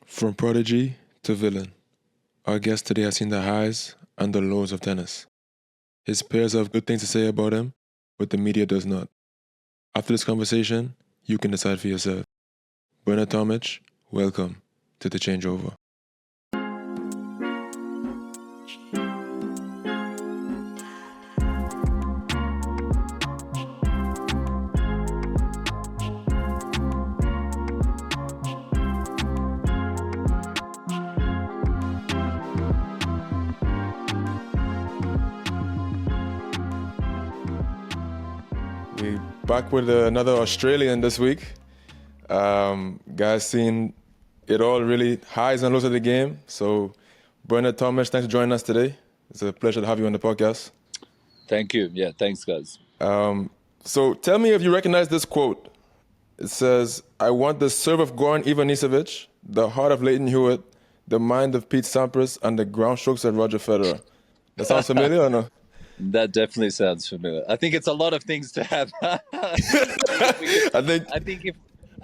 From prodigy to villain, our guest today has seen the highs and the lows of tennis. His peers have good things to say about him, but the media does not. After this conversation, you can decide for yourself. Bernard Tomic, welcome to The Changeover. We back with another Australian this week. Guys, seen it all really highs and lows of the game. So, Bernard Tomic, thanks for joining us today. It's a pleasure to have you on the podcast. Thank you. Yeah, thanks, guys. So, tell me if you recognize this quote. It says, "I want the serve of Goran Ivanisevic, the heart of Leighton Hewitt, the mind of Pete Sampras, and the ground strokes of Roger Federer." That sounds familiar or no? That definitely sounds familiar. I think it's a lot of things to have. I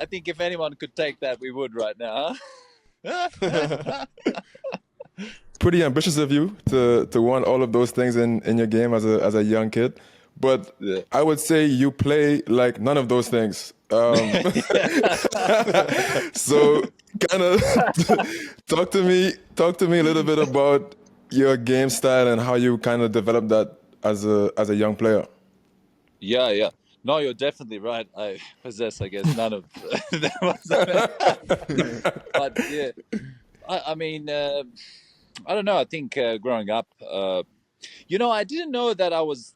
think if anyone could take that, we would right now. Huh? Pretty ambitious of you to want all of those things in your game as a young kid. But Yeah. I would say you play like none of those things. So kind of talk to me a little bit about your game style and how you kind of developed that as a young player. Yeah. No, you're definitely right. I possess, I guess, none of that. But yeah, I mean, I don't know. I think growing up, I didn't know that I was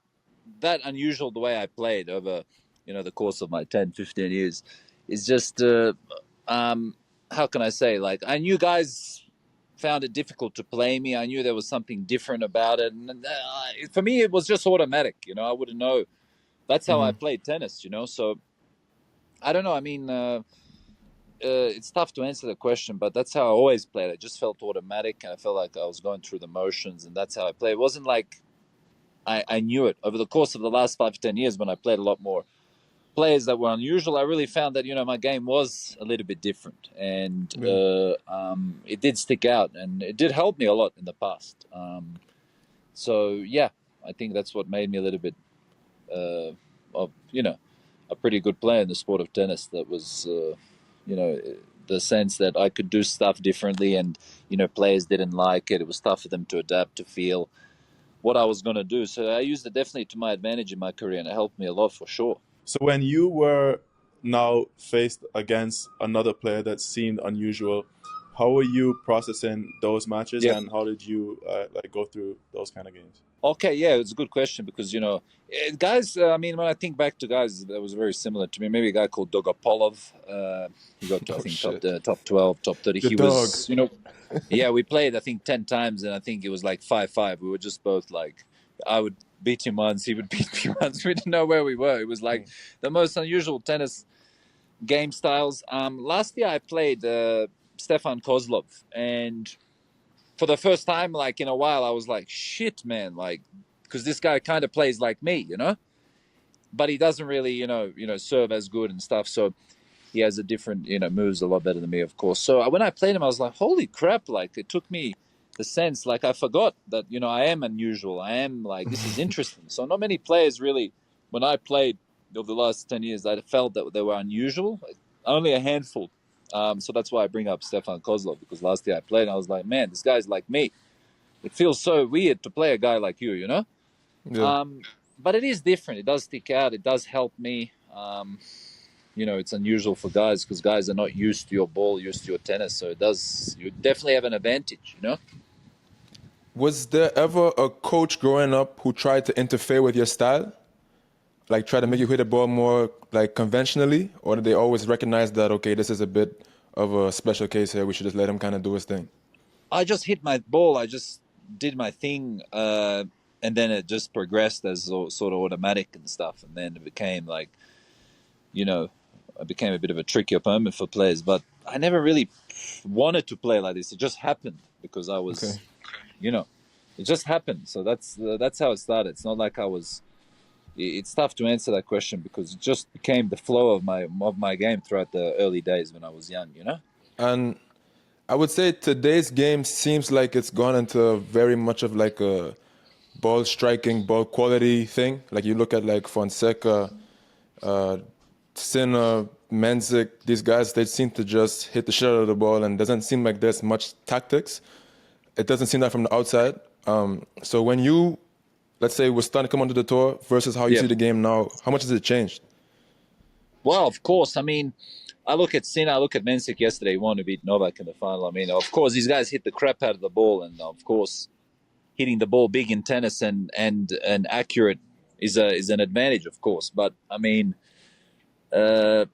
that unusual the way I played over, the course of my 10, 15 years. It's just, how can I say? Like, I knew guys found it difficult to play me. I knew there was something different about it. And for me, it was just automatic. I wouldn't know. That's how I played tennis, So I don't know. I mean, it's tough to answer the question, but that's how I always played. I just felt automatic, and I felt like I was going through the motions, and that's how I played. It wasn't like I knew it. Over the course of the last 5 to 10 years, when I played a lot more players that were unusual, I really found that my game was a little bit different, and it did stick out, and it did help me a lot in the past. So yeah, I think that's what made me a little bit of a pretty good player in the sport of tennis. That was the sense that I could do stuff differently, and players didn't like it. It was tough for them to adapt, to feel what I was going to do. So I used it definitely to my advantage in my career, and it helped me a lot for sure. So when you were now faced against another player that seemed unusual, how were you processing those matches, and how did you go through those kind of games? Okay, yeah, it's a good question because, guys, I mean, when I think back to guys that was very similar to me, maybe a guy called Dogopolov, he got to, I think, top 12, top 30. The he dog. Was, yeah, we played, I think, 10 times, and I think it was like 5-5. We were just both like, I would beat him once, he would beat me once. We didn't know where we were. It was like the most unusual tennis game styles. Last year I played Stefan Kozlov, and for the first time, like in a while, I was like, shit, man, like, because this guy kind of plays like me, but he doesn't really, serve as good and stuff. So he has a different, moves a lot better than me, of course. So when I played him, I was like, holy crap, like it took me the sense, like I forgot that, I am unusual. I am like, this is interesting. So not many players really, when I played over the last 10 years, I felt that they were unusual. Only a handful. So that's why I bring up Stefan Kozlov, because last year I played and I was like, man, this guy's like me. It feels so weird to play a guy like you, Yeah. But it is different. It does stick out. It does help me. It's unusual for guys because guys are not used to your ball, used to your tennis. So you definitely have an advantage, Was there ever a coach growing up who tried to interfere with your style? Like try to make you hit the ball more like conventionally? Or did they always recognize that, okay, this is a bit of a special case here, we should just let him kind of do his thing? I just hit my ball. I just did my thing. And then it just progressed as sort of automatic and stuff. And then it became like, I became a bit of a tricky opponent for players. But I never really wanted to play like this. It just happened because I was, it just happened. So that's how it started. It's not like I was. It's tough to answer that question because it just became the flow of my game throughout the early days when I was young. And I would say today's game seems like it's gone into very much of like a ball striking, ball quality thing. Like you look at like Fonseca, Sinner, Menzik, these guys, they seem to just hit the shit out of the ball and doesn't seem like there's much tactics. It doesn't seem that from the outside. So when you, let's say, was starting to come onto the tour versus how you see the game now, how much has it changed? Well, of course. I mean, I look at Sinner, I look at Menzik yesterday. He wanted to beat Novak in the final. I mean, of course, these guys hit the crap out of the ball, and of course, hitting the ball big in tennis and accurate is an advantage, of course. But I mean, then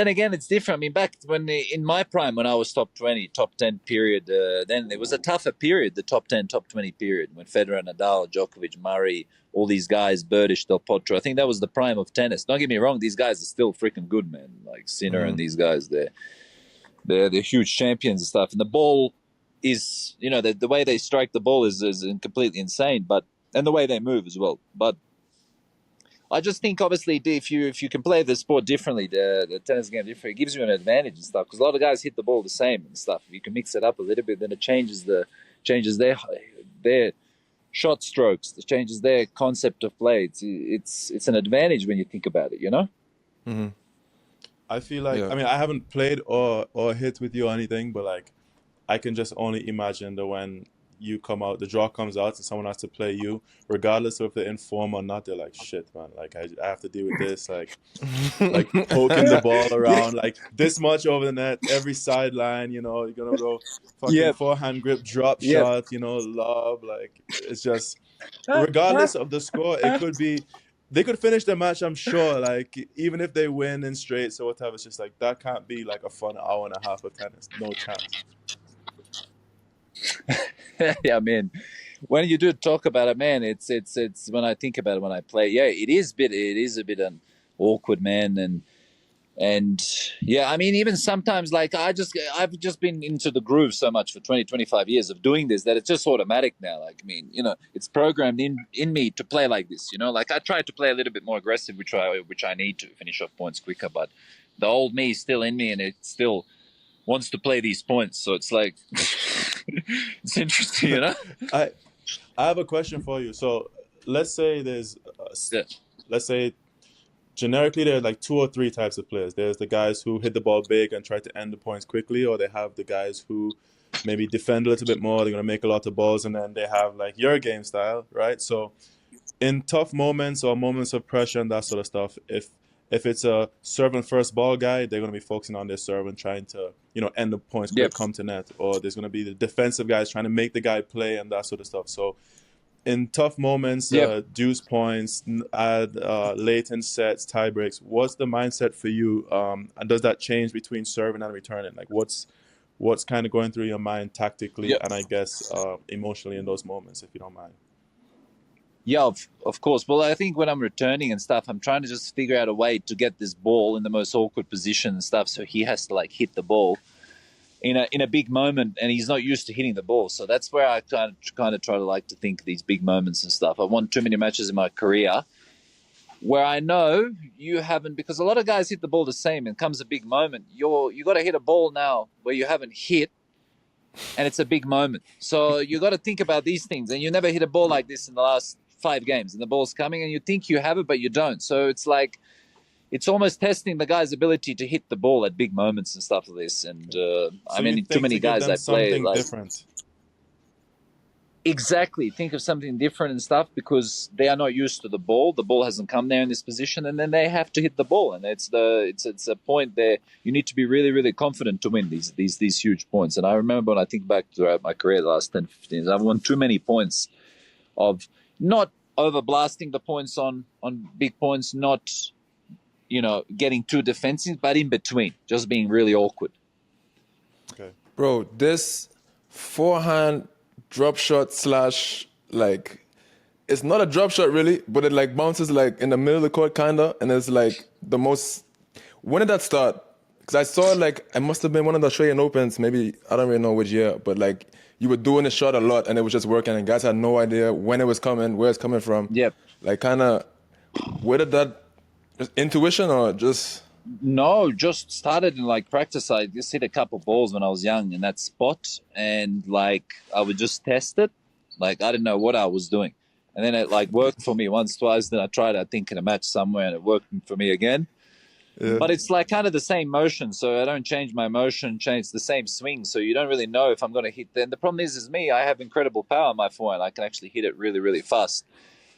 again, it's different. I mean, back when in my prime, when I was top 20, top 10 period, then it was a tougher period, the top 10, top 20 period, when Federer, Nadal, Djokovic, Murray, all these guys, Berdych, Del Potro. I think that was the prime of tennis. Don't get me wrong; these guys are still freaking good, man. Like Sinner and these guys, they're huge champions and stuff. And the ball is, the way they strike the ball is completely insane. And the way they move as well. But I just think, obviously, if you can play the sport differently, the tennis game differently, it gives you an advantage and stuff. Because a lot of guys hit the ball the same and stuff. If you can mix it up a little bit, then it changes their shot strokes. It changes their concept of play. It's an advantage when you think about it. Mm-hmm. I feel like I mean I haven't played or hit with you or anything, but like I can just only imagine that when you come out, the draw comes out, and someone has to play you, regardless of if they're in form or not. They're like, shit, man. Like I have to deal with this, like poking the ball around, like this much over the net, every sideline. You're gonna go fucking forehand grip, drop shot, lob. Like it's just regardless of the score, it could be. They could finish the match, I'm sure. Like even if they win in straights or whatever, it's just like that can't be like a fun hour and a half of tennis. No chance. Yeah, man. When you do talk about it, man, it's when I think about it when I play. Yeah, it is a bit awkward, man, and yeah, I mean, even sometimes like I've just been into the groove so much for 20, 25 years of doing this that it's just automatic now. Like, I mean, it's programmed in me to play like this. Like I try to play a little bit more aggressive, which I need to finish off points quicker, but the old me is still in me, and it still wants to play these points. So it's like it's interesting, I have a question for you. So let's say let's say generically there are like 2 or 3 types of players. There's the guys who hit the ball big and try to end the points quickly, or they have the guys who maybe defend a little bit more. They're going to make a lot of balls, and then they have like your game style, right? So in tough moments or moments of pressure and that sort of stuff, if it's a serve and first ball guy, they're going to be focusing on their serve and trying to, end the points quick, come to net. Or there's going to be the defensive guys trying to make the guy play and that sort of stuff. So in tough moments, deuce points, add late in sets, tie breaks, what's the mindset for you? And does that change between serving and returning? Like what's kind of going through your mind tactically and I guess emotionally in those moments, if you don't mind? Yeah, of course. Well, I think when I'm returning and stuff, I'm trying to just figure out a way to get this ball in the most awkward position and stuff. So he has to like hit the ball in a big moment, and he's not used to hitting the ball. So that's where I kind of try to like to think these big moments and stuff. I won too many matches in my career where I know you haven't, because a lot of guys hit the ball the same, and comes a big moment. You got to hit a ball now where you haven't hit, and it's a big moment. So you got to think about these things, and you never hit a ball like this in the last 5 games, and the ball's coming, and you think you have it, but you don't. So it's like it's almost testing the guy's ability to hit the ball at big moments and stuff like this. And I mean, too many guys I play like different. Exactly. Think of something different and stuff because they are not used to the ball. The ball hasn't come there in this position, and then they have to hit the ball. And it's a point there. You need to be really, really confident to win these huge points. And I remember when I think back throughout my career, the last 10, 15 years, I've won too many points of not over blasting the points on big points, not getting too defensive, but in between, just being really awkward. Okay, bro, this forehand drop shot / like it's not a drop shot really, but it like bounces like in the middle of the court kinda, and it's like the most. When did that start? Because I saw like it must have been one of the Australian Opens, maybe I don't really know which year, but like you were doing the shot a lot and it was just working, and guys had no idea when it was coming, where it's coming from. Yep. Like kind of, where did that just intuition or just? No, just started in like practice. I just hit a couple balls when I was young in that spot, and like I would just test it. Like I didn't know what I was doing, and then it like worked for me once, twice. Then I tried, I think, in a match somewhere, and it worked for me again. Yeah. But it's like kind of the same motion, so I don't change my motion, change the same swing, so you don't really know if I'm going to hit. Then the problem is me. I have incredible power on my forehand. I can actually hit it really, really fast.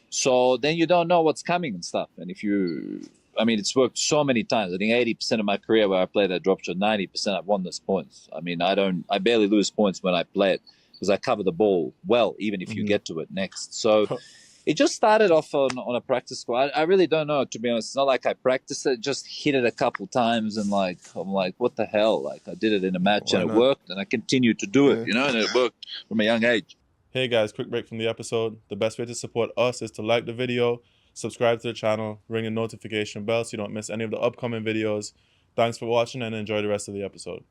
So then you don't know what's coming and stuff. And if you, I mean, it's worked so many times. I think 80% of my career where I play that drop shot, 90% I've won those points. I mean, I barely lose points when I play it because I cover the ball well, even if you get to it next. So it just started off on a practice squad. I really don't know, to be honest. It's not like I practiced it, just hit it a couple times and like, I'm like, what the hell? Like I did it in a match and it worked and I continued to do it, you know, and it worked from a young age. Hey guys, quick break from the episode. The best way to support us is to like the video, subscribe to the channel, ring the notification bell so you don't miss any of the upcoming videos. Thanks for watching and enjoy the rest of the episode.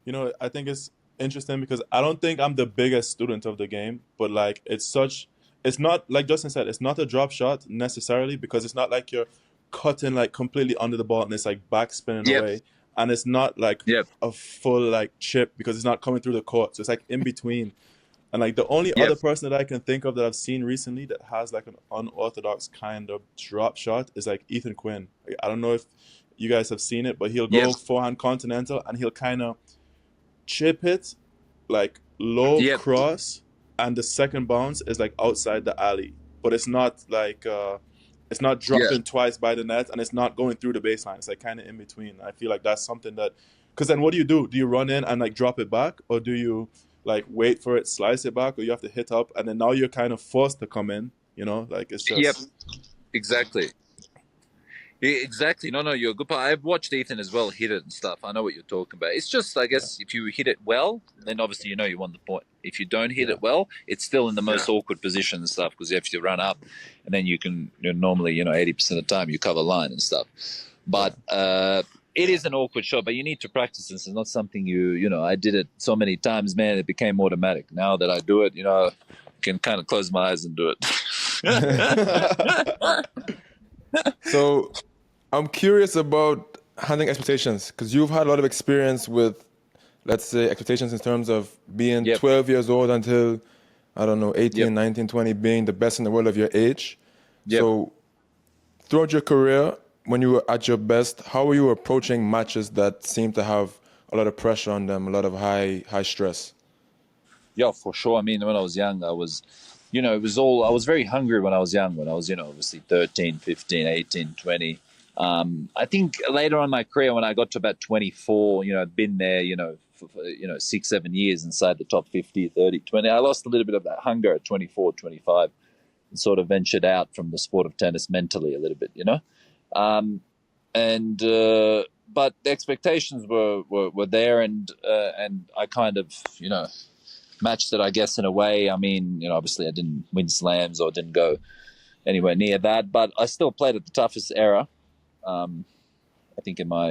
You know, I think it's interesting because I don't think I'm the biggest student of the game, but like it's not like Justin said, it's not a drop shot necessarily because it's not like you're cutting like completely under the ball and it's like back spinning away. And it's not like a full like chip because it's not coming through the court. So it's like in between. And like the only other person that I can think of that I've seen recently that has like an unorthodox kind of drop shot is like Ethan Quinn. Like, I don't know if you guys have seen it, but he'll go forehand continental and he'll kind of chip it like low cross, and the second bounce is like outside the alley, but it's not like it's not dropping twice by the net, and it's not going through the baseline. It's like kind of in between. I feel like that's something that, because then what do? Do you run in and like drop it back, or do you like wait for it, slice it back, or you have to hit up, and then now you're kind of forced to come in, you know, like it's just exactly. Exactly. No, you're a good part. I've watched Ethan as well hit it and stuff. I know what you're talking about. It's just, I guess, if you hit it well, then obviously you know you won the point. If you don't hit it well, it's still in the most awkward position and stuff because you have to run up, and then you can normally 80% of the time you cover line and stuff. But it is an awkward shot, but you need to practice this. It's not something I did it so many times, man, it became automatic. Now that I do it, I can kind of close my eyes and do it. So I'm curious about handling expectations because you've had a lot of experience with, let's say, expectations in terms of being 12 years old until, I don't know, 18, 19, 20, being the best in the world of your age. So throughout your career, when you were at your best, how were you approaching matches that seemed to have a lot of pressure on them, a lot of high stress? Yeah, for sure. I mean, when I was young, I was, I was very hungry when I was young, when I was, obviously 13, 15, 18, 20. I think later on in my career, when I got to about 24, I'd been there, for 6, 7 years inside the top 50, 30, 20. I lost a little bit of that hunger at 24, 25 and sort of ventured out from the sport of tennis mentally a little bit, but the expectations were there, and I kind of, matched it, I guess, in a way. I mean, obviously I didn't win slams or didn't go anywhere near that, but I still played at the toughest era. I think in my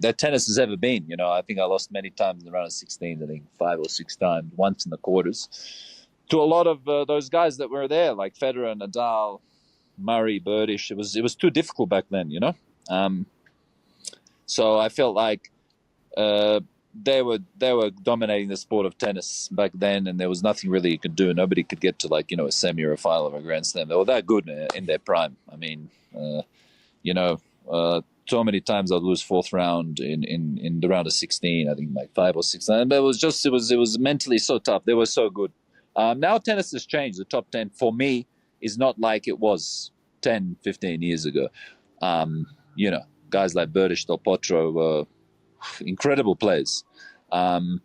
that tennis has ever been. I think I lost many times in the round of 16. I think 5 or 6 times, once in the quarters, to a lot of those guys that were there, like Federer, Nadal, Murray, Burdish. It was too difficult back then, So I felt like they were dominating the sport of tennis back then, and there was nothing really you could do. Nobody could get to a semi or a final of a Grand Slam. They were that good in their prime. I mean, so many times I'd lose 4th round in the round of 16. I think like 5 or 6. But it was mentally so tough. They were so good. Now tennis has changed. The top 10 for me is not like it was 10, 15 years ago. Guys like Burdish, Del Potro were incredible players. And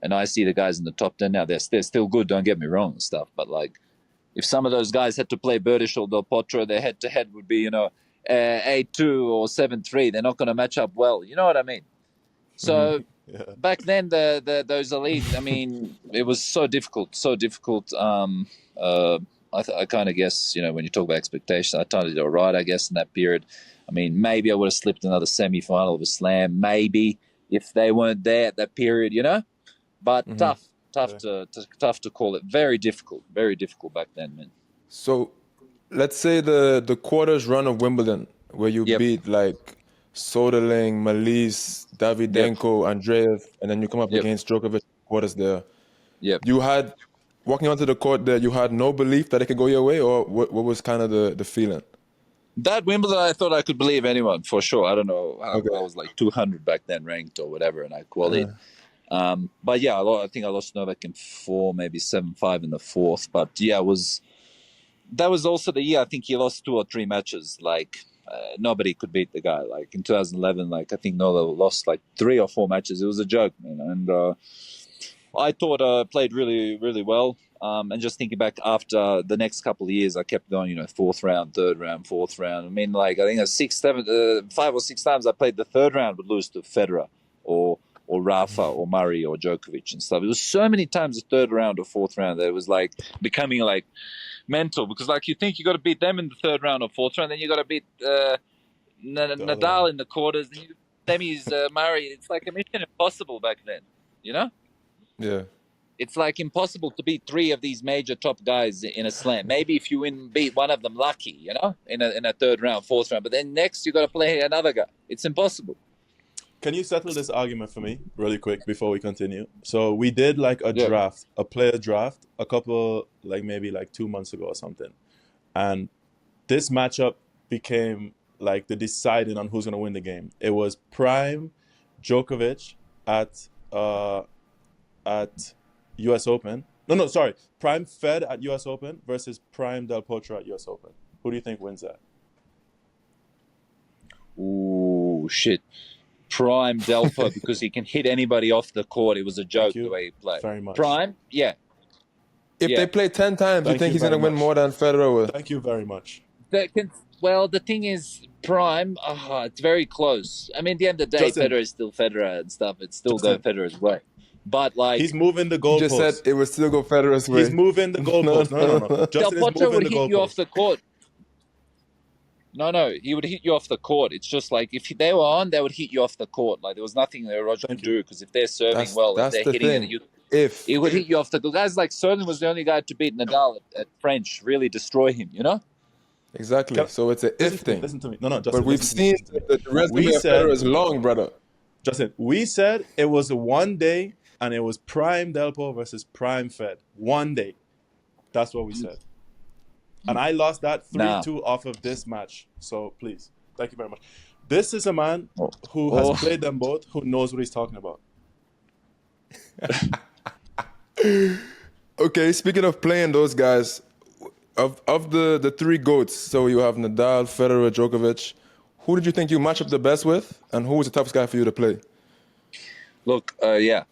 I see the guys in the top 10 now, they're still good, don't get me wrong and stuff, but like if some of those guys had to play Burdish or Del Potro, their head-to-head would be 8-2 or 7-3. They're not going to match up well, you know what I mean? So back then those elites, I mean, it was so difficult. I kind of guess, when you talk about expectations, I tried to do all right, I guess, in that period. I mean, maybe I would have slipped another semi-final of a slam, maybe, if they weren't there at that period, But tough to call it. Very difficult back then, man. So let's say the quarters run of Wimbledon, where you beat like Soderling, Malise, Davydenko, Andreev, and then you come up Yep. against Djokovic quarters there. Yep. You had, walking onto the court there, you had no belief that it could go your way, or what was kind of the feeling? That Wimbledon, I thought I could believe anyone for sure. I don't know. I was like 200 back then ranked or whatever, and I qualified. But yeah, I think I lost Novak in 4, maybe 7-5 in the fourth. But yeah, that was also the year I think he lost 2 or 3 matches. Like nobody could beat the guy. Like in 2011, like I think Nola lost like 3 or 4 matches. It was a joke, man. And I thought played really, really well. And just thinking back after the next couple of years, I kept going, you know, 4th round, 3rd round, 4th round. I mean, like, I think 5 or 6 times I played the 3rd round would lose to Federer or Rafa or Murray or Djokovic and stuff. It was so many times the 3rd round or 4th round that it was like becoming like mental because like you think you got to beat them in the 3rd round or 4th round, then you got to beat Nadal in the quarters, then semis, Murray. It's like a mission impossible back then, you know? Yeah. It's like impossible to beat 3 of these major top guys in a slam. Maybe if you beat one of them lucky, you know, in a 3rd round, 4th round. But then next you got to play another guy. It's impossible. Can you settle this argument for me really quick before we continue? So we did like a draft, a player draft, a couple, like maybe like 2 months ago or something. And this matchup became like the deciding on who's going to win the game. It was prime Djokovic at US Open. No, sorry. Prime Fed at US Open versus Prime Del Potro at US Open. Who do you think wins that? Ooh, shit. Prime Delpo because he can hit anybody off the court. It was a joke the way he played. Very much. Prime, yeah. If they play 10 times, you think he's going to win more than Federer will? Thank you very much. Well, the thing is, Prime, it's very close. I mean, at the end of the day, Justin, Federer is still Federer and stuff. It's still go Federer's way. But like he's moving the goalpost. You just said it would still go Federer's way. He's moving the goalpost. No. Del Potro would hit you off the court. No, he would hit you off the court. It's just like if they were on, they would hit you off the court. Like there was nothing that Roger could do because if they're serving well and they're hitting it, it would hit you off the court. Guys like Sterling was the only guy to beat Nadal at French, really destroy him, you know? Exactly. So it's an if thing. Listen to me. No, Justin. But we've seen the resume of Federer is long, brother. Justin, we said it was one day and it was Prime Delpo versus Prime Fed. One day. That's what we said. And I lost that 3-2 off of this match. So please, thank you very much. This is a man who has played them both, who knows what he's talking about. Okay, speaking of playing those guys, of the 3 GOATs, so you have Nadal, Federer, Djokovic, who did you think you match up the best with, and who was the toughest guy for you to play? Look, I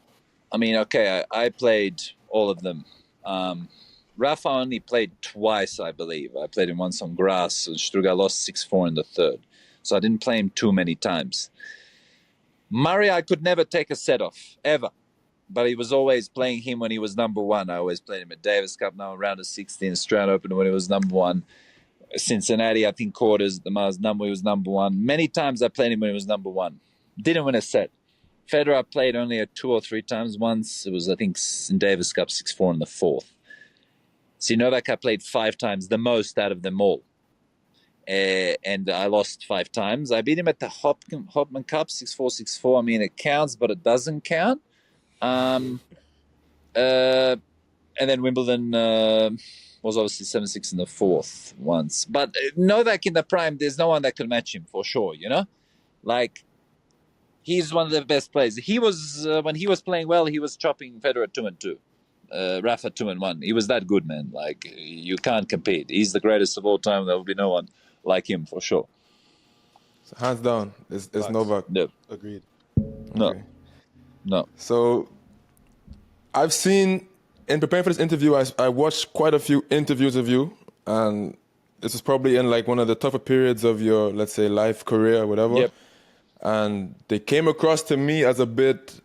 mean, okay, I played all of them. Rafa only played twice, I believe. I played him once on grass. Struga lost 6-4 in the 3rd. So I didn't play him too many times. Murray, I could never take a set off, ever. But he was always playing him when he was number 1. I always played him at Davis Cup, now round of 16, Australian Open when he was number 1. Cincinnati, I think quarters, the Mars number, he was number 1. Many times I played him when he was number 1. Didn't win a set. Federer I played only 2 or 3 times. Once it was, I think, in Davis Cup 6-4 in the 4th. See, Novak I played 5 times, the most out of them all. And I lost 5 times. I beat him at the Hopman Cup, 6-4, 6-4. I mean, it counts, but it doesn't count. And then Wimbledon was obviously 7-6 in the 4th once. But Novak in the prime, there's no one that can match him for sure, you know? Like, he's one of the best players. He was, when he was playing well, he was chopping Federer 2-2. Rafa 2-1. He was that good, man. Like, you can't compete. He's the greatest of all time. There will be no one like him for sure. So hands down, it's Novak. No. Agreed. Okay. No. So I've seen, in preparing for this interview, I watched quite a few interviews of you, and this was probably in like one of the tougher periods of your, let's say, life, career, whatever. Yep. And they came across to me as a bit,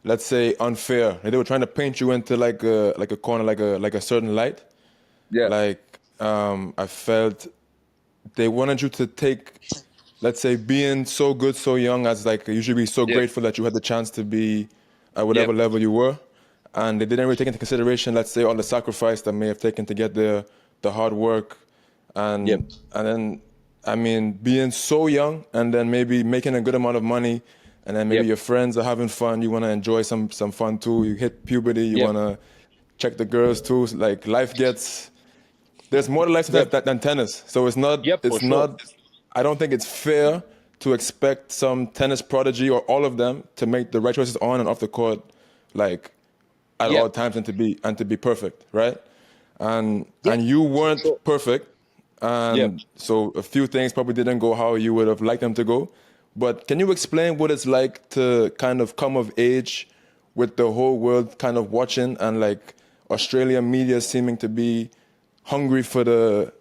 let's say, unfair. They were trying to paint you into like a corner, like a certain light. Yeah. Like I felt they wanted you to take, let's say, being so good, so young, as like you should be so grateful that you had the chance to be at whatever level you were, and they didn't really take into consideration, let's say, all the sacrifice that may have taken to get there, the hard work, and then I mean, being so young and then maybe making a good amount of money, and then maybe Yep. your friends are having fun. You want to enjoy some fun too. You hit puberty. You Yep. want to check the girls too. Like life gets, there's more to life Yep. than tennis. So it's not. Yep, for It's sure. not. I don't think it's fair to expect some tennis prodigy or all of them to make the right choices on and off the court, like at Yep. all times, and to be perfect, right? And Yep, you for weren't sure. perfect, Yep. and so a few things probably didn't go how you would have liked them to go. But can you explain what it's like to kind of come of age with the whole world kind of watching and like Australian media seeming to be hungry for the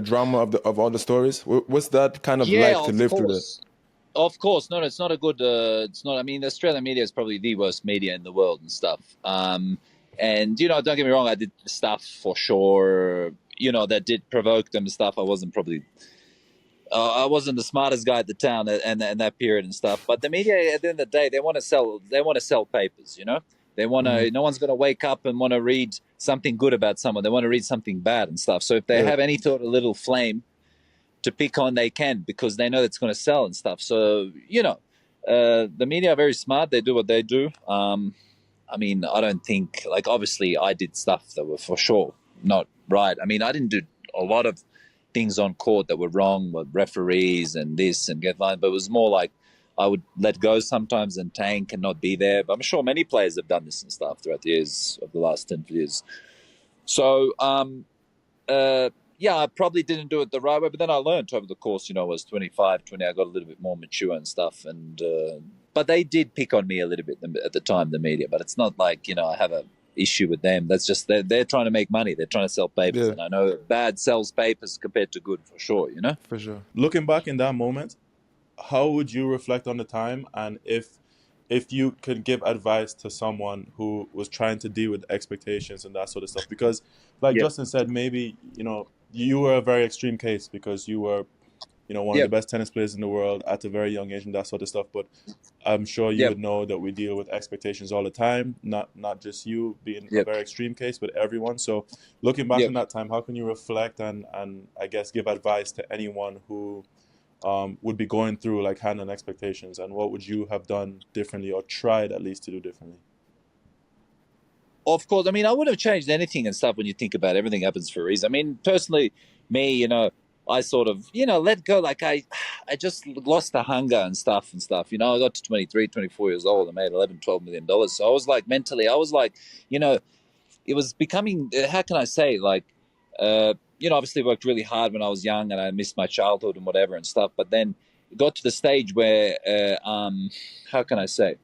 drama of all the stories? What's that kind of Yeah, like to of live through that? course. Of course. No, it's not a good, it's not, I mean, the Australian media is probably the worst media in the world and stuff. And, don't get me wrong, I did stuff for sure, that did provoke them and stuff. I wasn't the smartest guy at the town and that period and stuff. But the media, at the end of the day, they want to sell papers. They want to. No one's going to wake up and want to read something good about someone. They want to read something bad and stuff. So if they Yeah. have any sort of little flame to pick on, they can, because they know it's going to sell and stuff. So the media are very smart. They do what they do. I mean, I don't think, like, obviously I did stuff that were for sure not right. I mean, I didn't do a lot of things on court that were wrong with referees and this and get line, but it was more like I would let go sometimes and tank and not be there. But I'm sure many players have done this and stuff throughout the years of the last 10 years. So, yeah, I probably didn't do it the right way, but then I learned over the course, I was 25, 20, I got a little bit more mature and stuff. And, but they did pick on me a little bit at the time, the media, but it's not like, I have a issue with them. That's just, they're trying to make money. They're trying to sell papers. Yeah, And I know bad sells papers compared to good, for sure, for sure. Looking back in that moment, how would you reflect on the time, and if you could give advice to someone who was trying to deal with expectations and that sort of stuff? Because, like Yep. Justin said, maybe you were a very extreme case because you were one of the Yep. best tennis players in the world at a very young age and that sort of stuff. But I'm sure you Yep. would know that we deal with expectations all the time, not just you being a Yep. very extreme case, but everyone. So looking back Yep. on that time, how can you reflect and I guess give advice to anyone who would be going through like handling expectations, and what would you have done differently or tried at least to do differently? Of course. I mean, I wouldn't have changed anything and stuff when you think about it. Everything happens for a reason. I mean, personally, me, I sort of, let go. Like I just lost the hunger and stuff. I got to 23, 24 years old. I made $11, $12 million. So I was like, mentally, I was like, it was becoming, how can I say, like, obviously worked really hard when I was young and I missed my childhood and whatever and stuff. But then it got to the stage where, how can I say,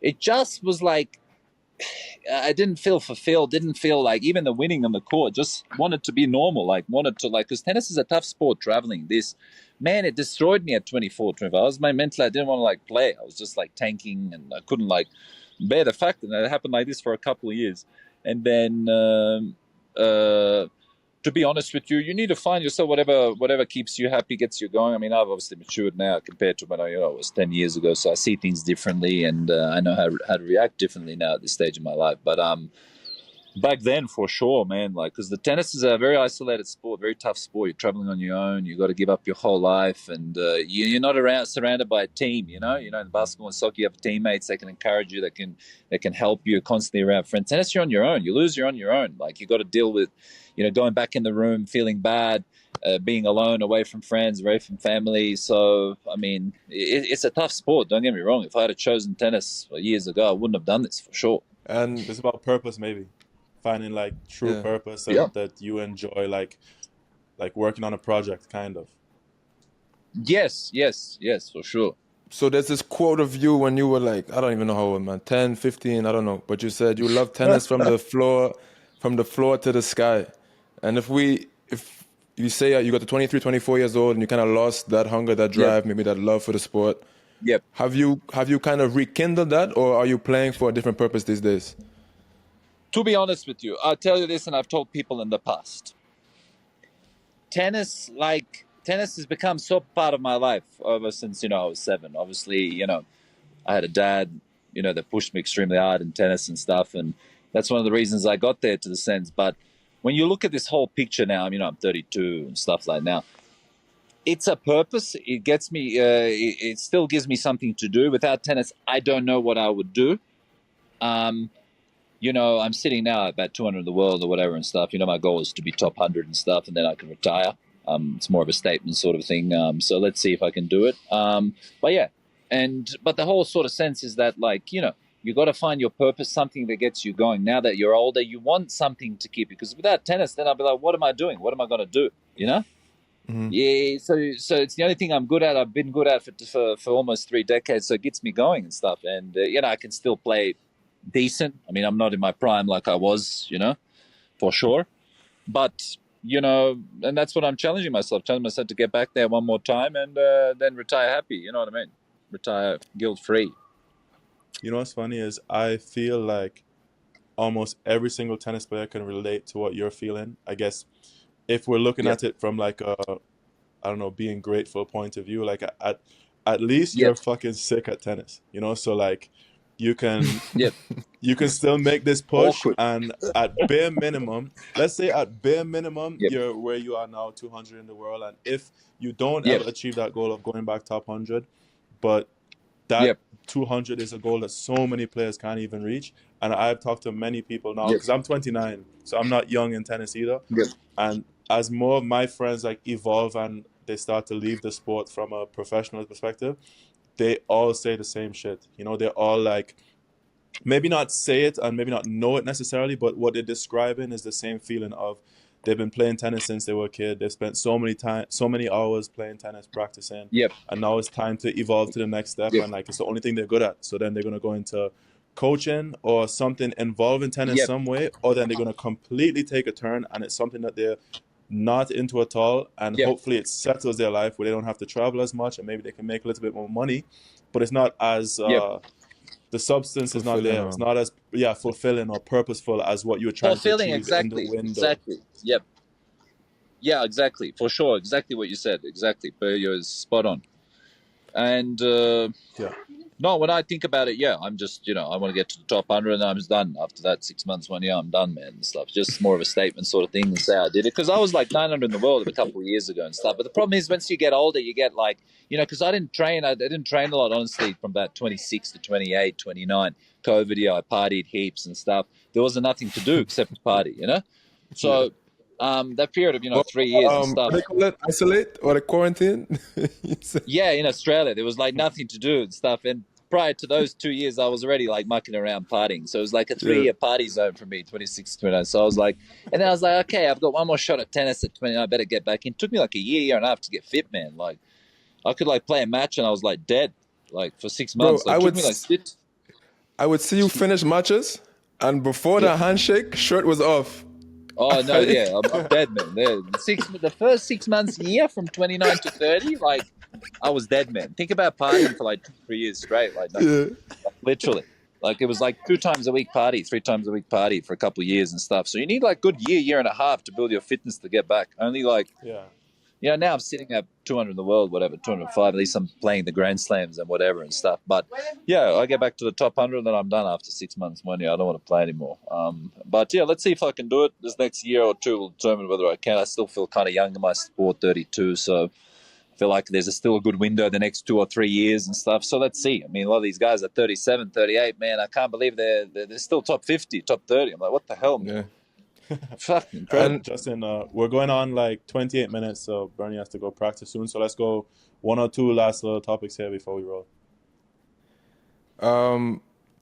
it just was like, I didn't feel fulfilled, didn't feel like even the winning on the court, just wanted to be normal, because tennis is a tough sport, traveling. Man, it destroyed me at 24, 25. I was mentally, I didn't want to like play. I was just like tanking and I couldn't like bear the fact that it happened like this for a couple of years. And then, to be honest with you, you need to find yourself whatever keeps you happy, gets you going. I mean, I've obviously matured now compared to when I was 10 years ago, so I see things differently and I know how to react differently now at this stage of my life. But back then, for sure, man, like, because the tennis is a very isolated sport, very tough sport. You're traveling on your own. You got to give up your whole life, and you're not surrounded by a team. In basketball and soccer, you have teammates that can encourage you, that can help you, constantly around friends. Tennis, you're on your own. You lose, you're on your own. Like, you got to deal with, going back in the room, feeling bad, being alone, away from friends, away from family. So, I mean, it's a tough sport. Don't get me wrong. If I had chosen tennis years ago, I wouldn't have done this for sure. And It's about purpose, maybe finding like true yeah, purpose Yeah. that you enjoy, like working on a project, kind of. Yes, for sure. so there's this quote of you when you were like, I don't even know how old, man, 10, 15, I don't know. But you said you love tennis from the floor to the sky. And if you say you got to 23, 24 years old and you kind of lost that hunger, that Yep. drive, maybe that love for the sport, Yep. have you kind of rekindled that, or are you playing for a different purpose these days? To be honest with you, I'll tell you this, and I've told people in the past. Tennis has become so part of my life ever since, I was 7. Obviously, I had a dad, that pushed me extremely hard in tennis and stuff. And that's one of the reasons I got there, to the sense. But when you look at this whole picture now, I'm 32 and stuff like now. It's a purpose. It gets me. It still gives me something to do. Without tennis, I don't know what I would do. You know, I'm sitting now at about 200 in the world or whatever and stuff. You know, my goal is to be top 100 and stuff, and then I can retire. It's more of a statement sort of thing. So let's see if I can do it. But yeah, but the whole sort of sense is that, like, you know, you got to find your purpose, something that gets you going. Now that you're older, you want something to keep you. Because without tennis, then I'll be like, what am I doing? What am I going to do? You know? Mm-hmm. Yeah, so it's the only thing I'm good at. I've been good at for almost 3 decades, so it gets me going and stuff. And you know, I can still play decent. I mean, I'm not in my prime like I was, you know, for sure. But you know, and that's what I'm challenging myself to get back there one more time and then retire happy. You know what I mean? Retire guilt free. You know what's funny is I feel like almost every single tennis player can relate to what you're feeling. I guess if we're looking at it from like a, I don't know, being grateful point of view, like at least you're fucking sick at tennis, you know? So like you can you can still make this push. Awkward. And at bare minimum, let's say at bare minimum, you're where you are now, 200 in the world. And if you don't ever achieve that goal of going back top 100, but that 200 is a goal that so many players can't even reach. And I've talked to many people now, because I'm 29, so I'm not young in tennis either. And as more of my friends like evolve and they start to leave the sport from a professional perspective, they all say the same shit. You know, they're all like, maybe not say it and maybe not know it necessarily, but what they're describing is the same feeling of they've been playing tennis since they were a kid. They've spent so many hours playing tennis, practicing, and now it's time to evolve to the next step. And like, it's the only thing they're good at. So then they're going to go into coaching or something involving tennis some way, or then they're going to completely take a turn and it's something that they're not into at all. And hopefully it settles their life where they don't have to travel as much and maybe they can make a little bit more money, but it's not as the substance is not there. It's not as fulfilling or purposeful as what you're trying to achieve in the window. Exactly. Yeah, exactly. For sure. Exactly what you said. Exactly. But you're spot on. And no, when I think about it, I'm just, you know, I want to get to the top 100 and I'm just done. After that 6 months, 1 year, I'm done, man, and stuff. Just more of a statement sort of thing than say I did it. Because I was like 900 in the world a couple of years ago and stuff. But the problem is once you get older, you get like, you know, because I didn't train a lot, honestly, from about 26 to 28, 29. COVID, I partied heaps and stuff. There wasn't nothing to do except to party, you know? So that period of, you know, 3 years and stuff. What they call it? Isolate or the quarantine? Yeah, in Australia, there was like nothing to do and stuff. And prior to those 2 years, I was already like mucking around partying. So it was like a 3-year party zone for me, 26 to 29. So I was like, and then I was like, okay, I've got one more shot at tennis at 29. I better get back in. It took me like a year and a half to get fit, man. Like I could like play a match and I was like dead, like for 6 months. Bro, Like, it took me like fit. I would see you finish matches, and before the handshake, shirt was off. Oh no, yeah, I'm dead, man. The first 6 months, year from 29 to 30, like I was dead, man. Think about partying for like 2-3 years straight, like literally. Like it was like 2 times a week party, 3 times a week party for a couple of years and stuff. So you need like good year and a half to build your fitness to get back. Only like you know, now I'm sitting at 200 in the world, whatever, 205. At least I'm playing the Grand Slams and whatever and stuff. But yeah, I get back to the top 100 and then I'm done after 6 months, 1 year. I don't want to play anymore. But yeah, let's see if I can do it. This next year or two will determine whether I can. I still feel kind of young in my sport, 32. So I feel like there's still a good window the next 2 or 3 years and stuff. So let's see. I mean, a lot of these guys are 37, 38. Man, I can't believe they're still top 50, top 30. I'm like, what the hell, man? Yeah. Fucking incredible. Justin, we're going on like 28 minutes, so Bernie has to go practice soon. So let's go 1 or 2 last little topics here before we roll.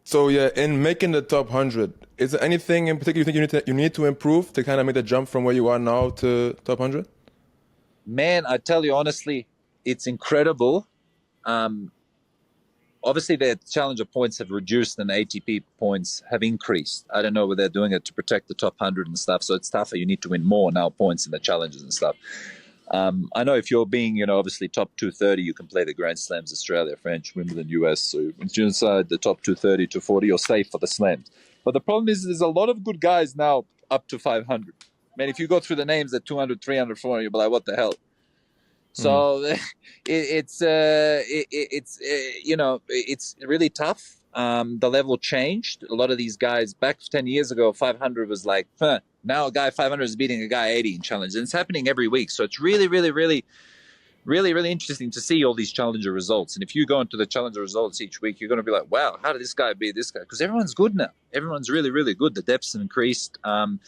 So yeah, in making the top 100, is there anything in particular you think you need to improve to kind of make the jump from where you are now to top 100? Man, I tell you honestly, it's incredible. Obviously, their challenger points have reduced and ATP points have increased. I don't know whether they're doing it to protect the top 100 and stuff, so it's tougher. You need to win more now points in the challenges and stuff. I know if you're being, you know, obviously top 230, you can play the Grand Slams, Australia, French, Wimbledon, US. So once you're inside the top 230, 240, you're safe for the Slams. But the problem is there's a lot of good guys now up to 500. Man, if you go through the names at 200, 300, 400, you'll be like, what the hell? So it's you know, it's really tough. The level changed. A lot of these guys back 10 years ago, 500 was like, now a guy 500 is beating a guy 80 in challenge. And it's happening every week. So it's really, really, really really, really interesting to see all these Challenger results. And if you go into the Challenger results each week, you're going to be like, wow, how did this guy beat this guy? Because everyone's good now. Everyone's really, really good. The depth's increased and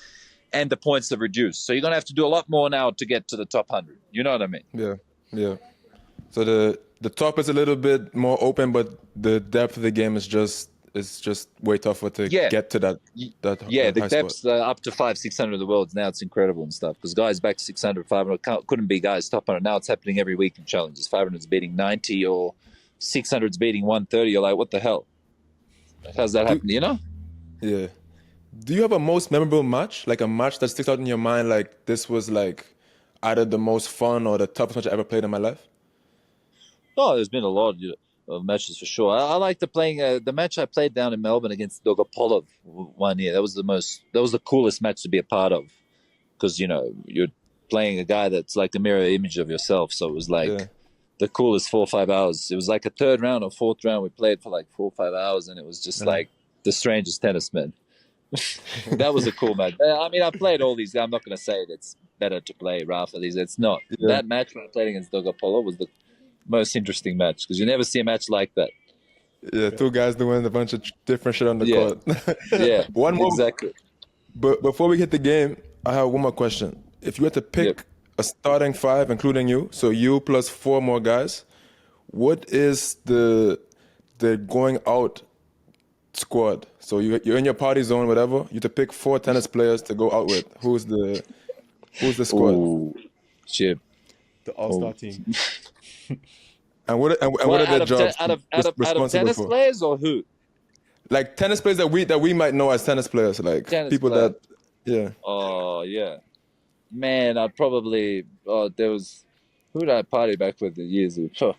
the points have reduced. So you're going to have to do a lot more now to get to the top 100. You know what I mean? Yeah, yeah. So the top is a little bit more open, but the depth of the game is just way tougher to get to that the high depth's spot. up to 500-600 of the world. Now it's incredible and stuff because guys back to 600, 500 couldn't be guys top 100. Now it's happening every week in challenges. 500's beating 90 or 600's beating 130. You're like, what the hell? How's that happen? You know? Yeah. Do you have a most memorable match, like a match that sticks out in your mind, like this was like either the most fun or the toughest match I ever played in my life? Oh, there's been a lot of matches for sure. I like playing the match I played down in Melbourne against Dolgopolov one year. That was the coolest match to be a part of because you're playing a guy that's like the mirror image of yourself. So it was like the coolest 4 or 5 hours. It was like a third round or fourth round. We played for like 4 or 5 hours, and it was just like the strangest tennis, man. That was a cool match. I mean, I played all these. I'm not going to say it's better to play Rafa. It's not. That match when I played against Dolgopolov was the most interesting match because you never see a match like that. Yeah, two guys doing a bunch of different shit on the court. Yeah, one more. Exactly. But before we hit the game, I have one more question. If you had to pick a starting 5, including you, so you plus 4 more guys, what is the going out squad? So you're in your party zone, whatever. You have to pick 4 tennis players to go out with. Who's the squad? Ooh, shit. The all-star team. And what are their jobs? Out of tennis players or who? Like tennis players that we might know as tennis players, like tennis people players. that, Oh yeah, man. I'd probably. There was who did I party back with years ago?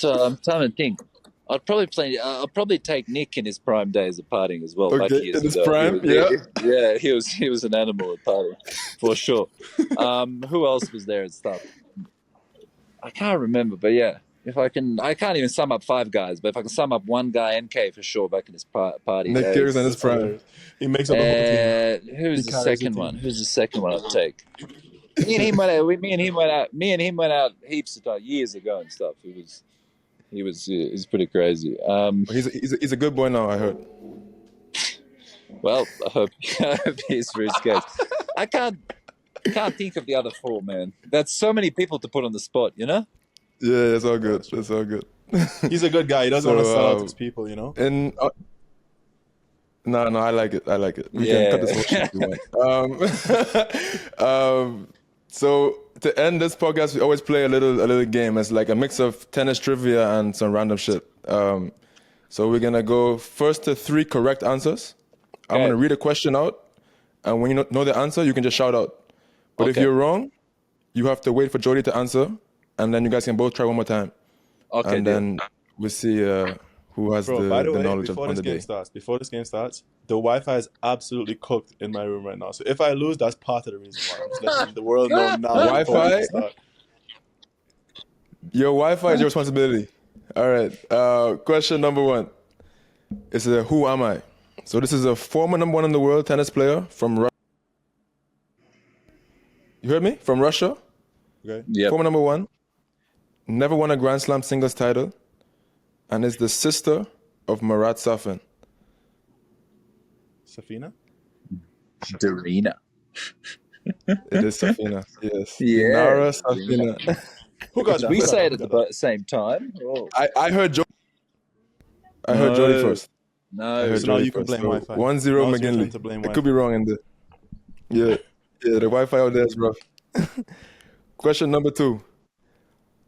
I'm trying to think. I'd probably play. I'll probably take Nick in his prime days of partying as well. Okay, in his prime, he was an animal at partying for sure. Who else was there and stuff? I can't remember, but yeah. If I can't even sum up 5 guys, but if I can sum up one guy, NK for sure, back in his party Nick days. Kyrgios in his prime. He makes up the whole team. Who's the second one? Who's the second one I'd take? Me and him went out heaps of times years ago and stuff. He was pretty crazy. He's a good boy now, I heard. Well, I hope he's for his case. I can't think of the other 4, man. That's so many people to put on the spot, you know? Yeah, that's all good. That's all good. He's a good guy. He doesn't want to sell out his people, you know? And no, I like it. We can cut this whole shit if you want. So to end this podcast, we always play a little game. It's like a mix of tennis trivia and some random shit. So we're gonna go first to 3 correct answers. I'm gonna read a question out, and when you know the answer, you can just shout out. But if you're wrong, you have to wait for Jody to answer, and then you guys can both try one more time. Okay. And then we'll see who has the knowledge on the day. Before this game starts, the Wi-Fi is absolutely cooked in my room right now. So if I lose, that's part of the reason why. I'm just letting the world know now. Wi-Fi? Your Wi-Fi is your responsibility. All right. Question number 1 is who am I? So this is a former number 1 in the world tennis player from Russia. You heard me? From Russia. Okay. Yep. Former number 1. Never won a Grand Slam singles title. And is the sister of Marat Safin. Safina? Darina. It is Safina. Yes. Yeah. Nara Safina. Who got that? We say it at the same time. Oh. I heard Jody. I heard Jody first. No. So now you can blame Wi-Fi. 1-0 McGinley. I could be wrong in the. Yeah, the Wi-Fi out there is rough. Question number 2.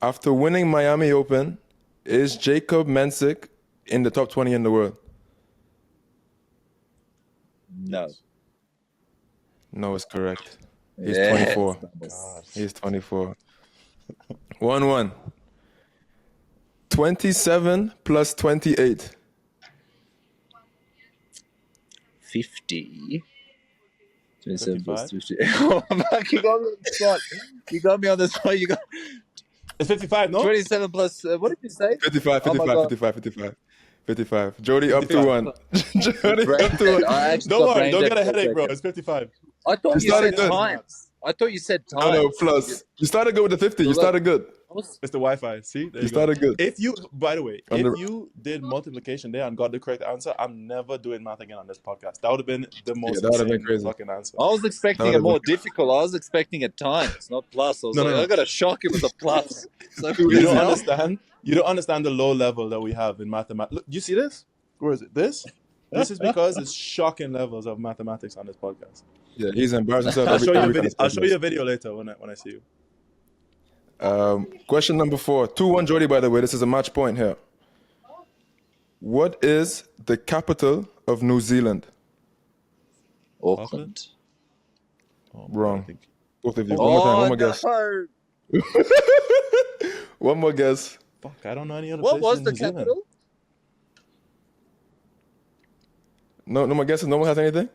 After winning Miami Open, is Jacob Mensik in the top 20 in the world? No. No, it's correct. He's 24. He's 24. 1-1. 27 plus 28. 50. 27 plus 50. Oh, Mark, you got me on the spot. You got me on the spot. It's 55, no? 27 plus, what did you say? 55. Jody up to 1. Jody up to 1. Don't worry, don't get a headache, bro. It's 55. I thought you said times. I thought you said No, no, times. plus. You started good with the 50. You Look, started good. It's the Wi-Fi. See, there You you go. started good. If you, by the way, On if the- you did multiplication there and got the correct answer, I'm never doing math again on this podcast. That would have been the most that would have been insane crazy. fucking answer. I was expecting That it would've more difficult. I was expecting a times, not plus. I was No, like, no, no. I got a shock. It was a plus. So Too You easy. don't understand. You don't understand the low level that we have in mathematics. Look, you see this? Where is it? This? This is because it's shocking levels of mathematics on this podcast. Yeah, he's embarrassed himself I'll every show you a week on video. this I'll show you a podcast. video later when I see you. Question number 4. 2-1 Jody, by the way. This is a match point here. What is the capital of New Zealand? Auckland. Oh, Wrong. I think. Both of you. One more time. One more no. guess. One more guess. Fuck, I don't know any other What places was in the New Zealand. capital? No more guesses. No one has anything.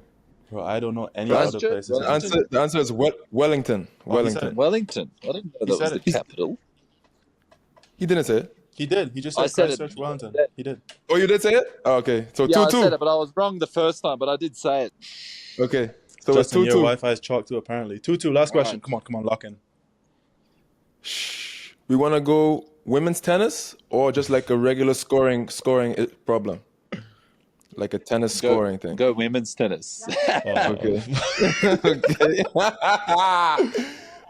Bro, I don't know any That's other true. places. in The New Zealand. answer is Wellington. Oh, he said Wellington. it. Wellington. I didn't know He that was said the it. capital. He didn't say it. He did. He just I said said Christchurch, it. Wellington. Yeah. He did. Oh, you did say it? Oh, okay. So Yeah, 2-2. I said it, but I was wrong the first time. But I did say it. Okay. So Justin, it's your 2-2. Wi-Fi is chalked too, apparently. 2-2. Last question. Right. Come on, lock in. Shh. We want to go women's tennis or just like a regular scoring problem? Like a tennis scoring thing. Go women's tennis. Okay. Okay.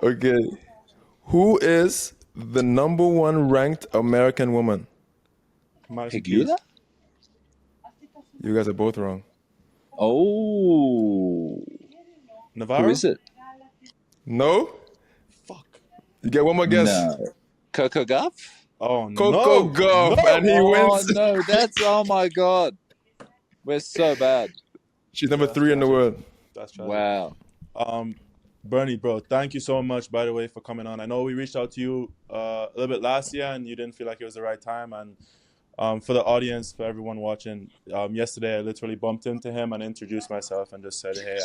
Okay. Who is the number 1 ranked American woman? Madison Keys. Pegula? You guys are both wrong. Oh. Navarro? Who is it? No? Fuck. You get one more guess. No. Coco Gauff? Oh, no. Coco Gauff, No. and he Oh, wins. no. Oh, my God. We're so bad. She's number 3 in the world. That's tragic. Wow. Bernie, bro, thank you so much, by the way, for coming on. I know we reached out to you a little bit last year, and you didn't feel like it was the right time. And for the audience, for everyone watching, yesterday I literally bumped into him and introduced myself and just said, hey,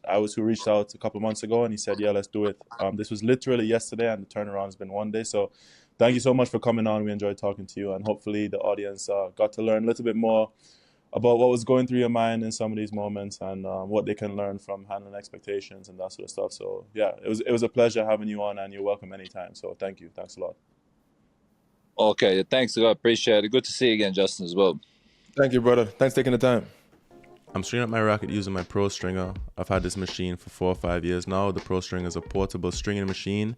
I was who reached out a couple of months ago, and he said, yeah, let's do it. This was literally yesterday, and the turnaround has been one day. So thank you so much for coming on. We enjoyed talking to you, and hopefully the audience got to learn a little bit more about what was going through your mind in some of these moments and what they can learn from handling expectations and that sort of stuff. So yeah, it was a pleasure having you on, and you're welcome anytime. So thank you. Thanks a lot. Okay. Thanks. I appreciate it. Good to see you again, Justin, as well. Thank you, brother. Thanks for taking the time. I'm stringing up my racket using my Pro Stringer. I've had this machine for 4 or 5 years now. The Pro Stringer is a portable stringing machine.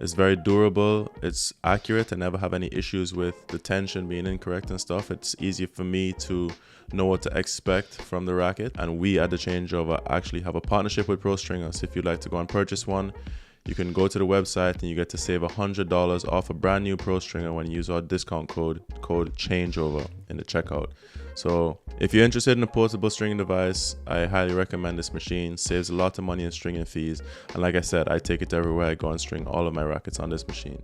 It's very durable. It's accurate. I never have any issues with the tension being incorrect and stuff. It's easy for me to know what to expect from the racket. And we at the Changeover actually have a partnership with Pro Stringer. So if you'd like to go and purchase one, you can go to the website and you get to save $100 off a brand new Pro Stringer when you use our discount code CHANGEOVER in the checkout. So if you're interested in a portable stringing device, I highly recommend this machine. Saves a lot of money in stringing fees. And like I said, I take it everywhere I go and string all of my rackets on this machine.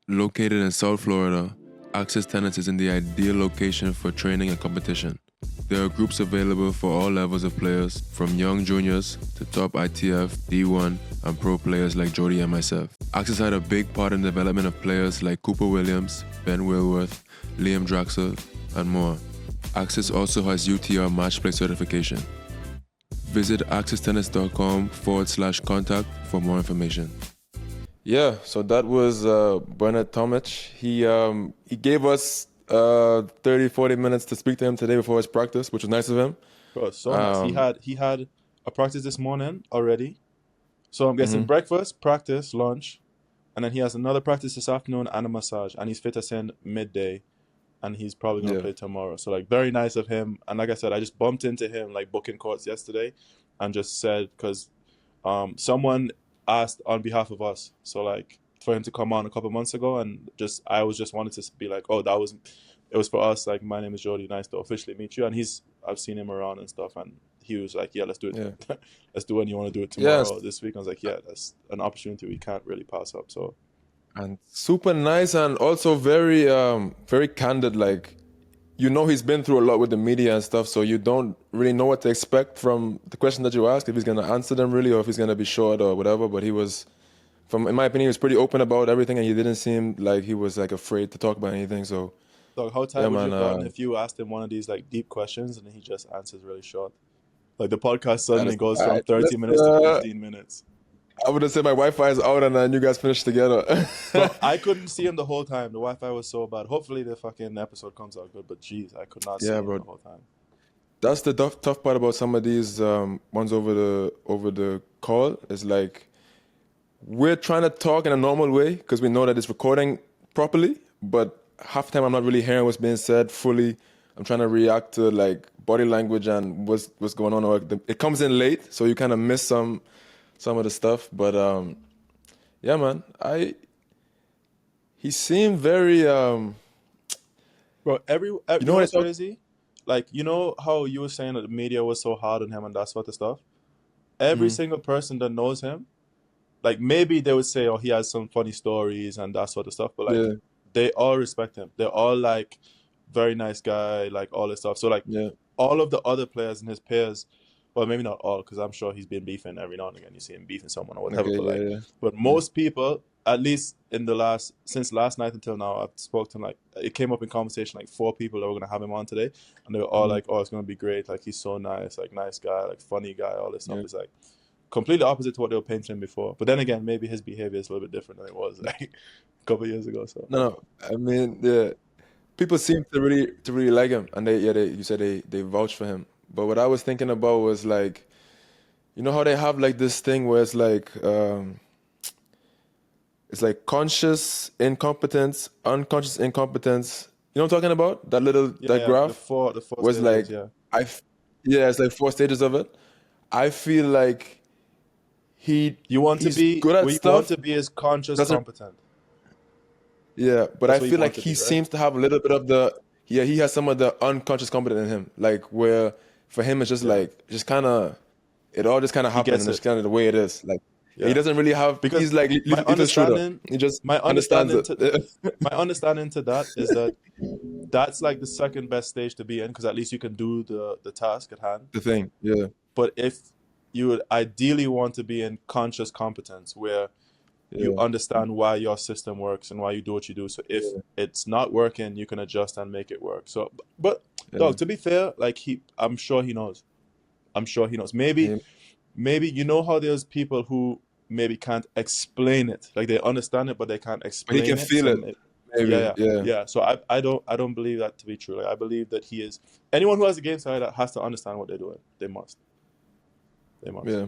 Located in South Florida, Access Tennis is in the ideal location for training and competition. There are groups available for all levels of players, from young juniors to top ITF, D1, and pro players like Jody and myself. Access had a big part in the development of players like Cooper Williams, Ben Wilworth, Liam Draxel, and more. Access also has UTR match play certification. Visit accesstennis.com/contact for more information. Yeah, so that was Bernard Tomic. He gave us 30-40 minutes to speak to him today before his practice, which was nice of him. Bro, so nice. He had a practice this morning already. So I'm guessing breakfast, practice, lunch, and then he has another practice this afternoon and a massage, and he's fit us in midday, and he's probably gonna play tomorrow. So like, very nice of him. And like I said, I just bumped into him like booking courts yesterday, and just said, because someone asked on behalf of us, so like for him to come on a couple months ago, and I was just wanted to be like, oh, it was for us, like, my name is Jody, nice to officially meet you. And I've seen him around and stuff, and he was like, yeah, let's do it. Yeah. Let's do it. And you want to do it tomorrow, this week? I was like, yeah, that's an opportunity we can't really pass up. So, and super nice, and also very very candid. Like, you know, he's been through a lot with the media and stuff, so you don't really know what to expect from the question that you ask, if he's going to answer them really, or if he's going to be short or whatever. But he was, in my opinion, he was pretty open about everything, and he didn't seem like he was like afraid to talk about anything. So, dog, how tight would you have gotten if you asked him one of these like deep questions and he just answers really short? Like, the podcast suddenly goes from 30 minutes to 15 minutes. I would have said my Wi-Fi is out and then you guys finished together. Bro, I couldn't see him the whole time. The Wi-Fi was so bad. Hopefully the fucking episode comes out good, but jeez, I could not see Yeah, him bro. the whole time. That's the tough part about some of these ones over the call is like we're trying to talk in a normal way because we know that it's recording properly, but half the time I'm not really hearing what's being said fully. I'm trying to react to like body language and what's going on. Or it comes in late, so you kind of miss some of the stuff. But yeah, man, he seemed very Bro, you know know what what's crazy? Like, you know how you were saying that the media was so hard on him and that sort of stuff? Every single person that knows him, like maybe they would say, oh, he has some funny stories and that sort of stuff, but like Yeah. they all respect him. They're all like very nice guy, like all this stuff. So like Yeah. all of the other players and his peers, well, maybe not all, because I'm sure he's been beefing every now and again. You see him beefing someone or whatever. Okay, but like, yeah. but most people, at least in since last night until now, I've spoken to him, like it came up in conversation like 4 people that were gonna have him on today, and they were all like, "Oh, it's gonna be great. Like he's so nice, like nice guy, like funny guy, all this stuff." Yeah. It's like completely opposite to what they were painting him before. But then again, maybe his behavior is a little bit different than it was like a couple of years ago. So No, I mean, yeah, people seem to really like him, and you said they vouch for him. But what I was thinking about was like, you know how they have like this thing where it's like conscious incompetence, unconscious incompetence. You know what I'm talking about? That graph the four was stages, like it's like 4 stages of it. I feel like he's good at we stuff. want to be as conscious competent. Yeah, but That's I what feel you like want to he be, right? seems to have a little bit of he has some of the unconscious competence in him. Like where for him it's just it all just kind of happens gets and it's it. kind of the way it is. Like Yeah. he doesn't really have, Because he's like my little shooter. understanding, He just my understands understanding it. my understanding to that is that that's like the second best stage to be in, because at least you can do the task at hand. The thing, yeah. But if you would ideally want to be in conscious competence, where you Yeah. understand why your system works and why you do what you do. So if it's not working, you can adjust and make it work. So, but dog, to be fair, like I'm sure he knows. Maybe you know how there's people who maybe can't explain it. Like they understand it, but they can't But explain he can it. feel So it. Maybe, yeah. So I don't believe that to be true. Like I believe that he is anyone who has a game side that has to understand what they're doing. They must. Yeah.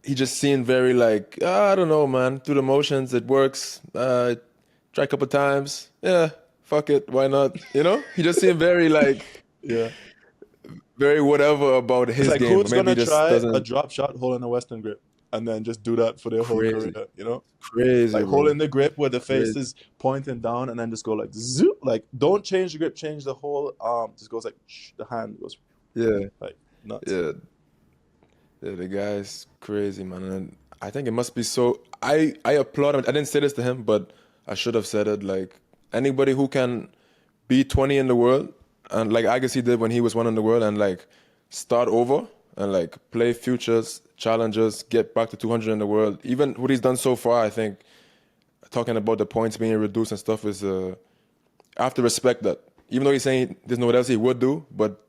He just seemed very like, I don't know, man. Through the motions, it works. Try a couple times. Yeah, fuck it. Why not? You know? He just seemed very like, very whatever about his It's like, game. who's Maybe gonna he just try doesn't. a drop shot holding a Western grip and then just do that for their whole Crazy. career? You know, Crazy, like bro. holding the grip where the face is pointing down and then just go like zoop. Like don't change the grip, change the whole arm. Just goes like the hand goes. Yeah. Like nuts. Yeah. Yeah, the guy's crazy, man. And I think it must be so. I applaud him. I didn't say this to him, but I should have said it. Like anybody who can be 20 in the world, and like Agassi did when he was 1 in the world, and like start over and like play futures, challenges, get back to 200 in the world. Even what he's done so far, I think, talking about the points being reduced and stuff is. I have to respect that. Even though he's saying there's no what else he would do, but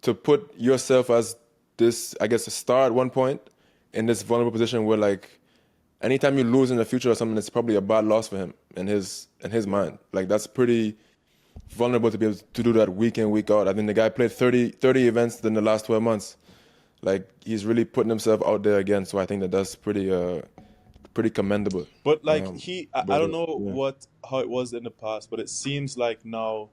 to put yourself as this, I guess, a star at one point in this vulnerable position where like anytime you lose in the future or something, it's probably a bad loss for him in his mind. Like that's pretty vulnerable to be able to do that week in, week out. I think the guy played 30 events in the last 12 months. Like he's really putting himself out there again. So I think that's pretty commendable. But like I don't know how it was in the past, but it seems like now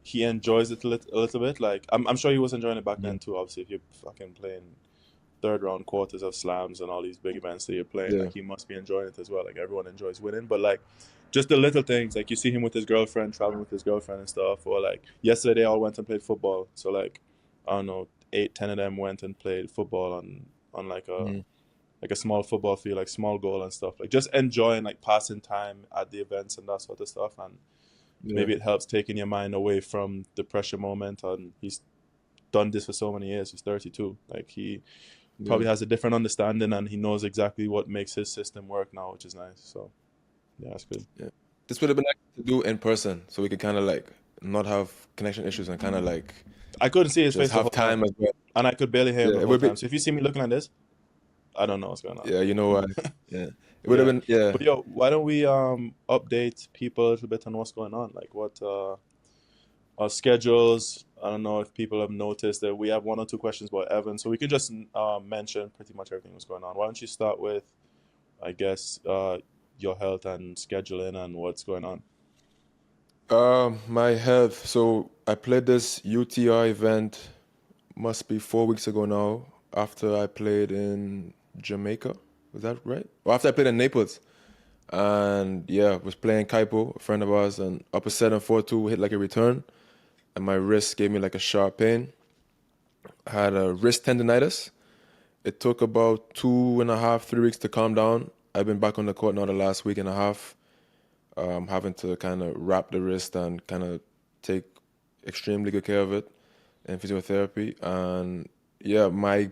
he enjoys it a little bit. Like I'm sure he was enjoying it back then too. Obviously, if you're fucking playing third round quarters of slams and all these big events that you're playing, like he must be enjoying it as well. Like everyone enjoys winning, but like just the little things, like you see him with his girlfriend, traveling with his girlfriend and stuff, or like yesterday they all went and played football. So like I don't know, 8-10 of them went and played football on like a small football field, like small goal and stuff. Like just enjoying like passing time at the events and that sort of stuff. And maybe it helps taking your mind away from the pressure moment. And he's done this for so many years. He's 32. Like he probably has a different understanding and he knows exactly what makes his system work now, which is nice. So yeah, that's good. Yeah. This would have been nice to do in person so we could kind of like not have connection issues and kind of like I couldn't see his face have the whole time as well. And I could barely hear him the whole time. So if you see me looking like this, I don't know what's going on. Yeah, you know what? Yeah, it would have been. Yeah, But yo, why don't we update people a little bit on what's going on? Like what our schedules. I don't know if people have noticed that we have 1 or 2 questions about Evan, so we can just mention pretty much everything that's going on. Why don't you start with, I guess, your health and scheduling and what's going on? my health. So I played this UTR event, must be 4 weeks ago now. After I played in Jamaica, was that right? Well, after I played in Naples, and yeah, was playing Kaipo, a friend of ours, and up a set and 4-2, hit like a return, and my wrist gave me like a sharp pain. I had a wrist tendonitis. It took about 2.5, 3 weeks to calm down. I've been back on the court now the last week and a half, having to kind of wrap the wrist and kind of take extremely good care of it in physiotherapy. And yeah, my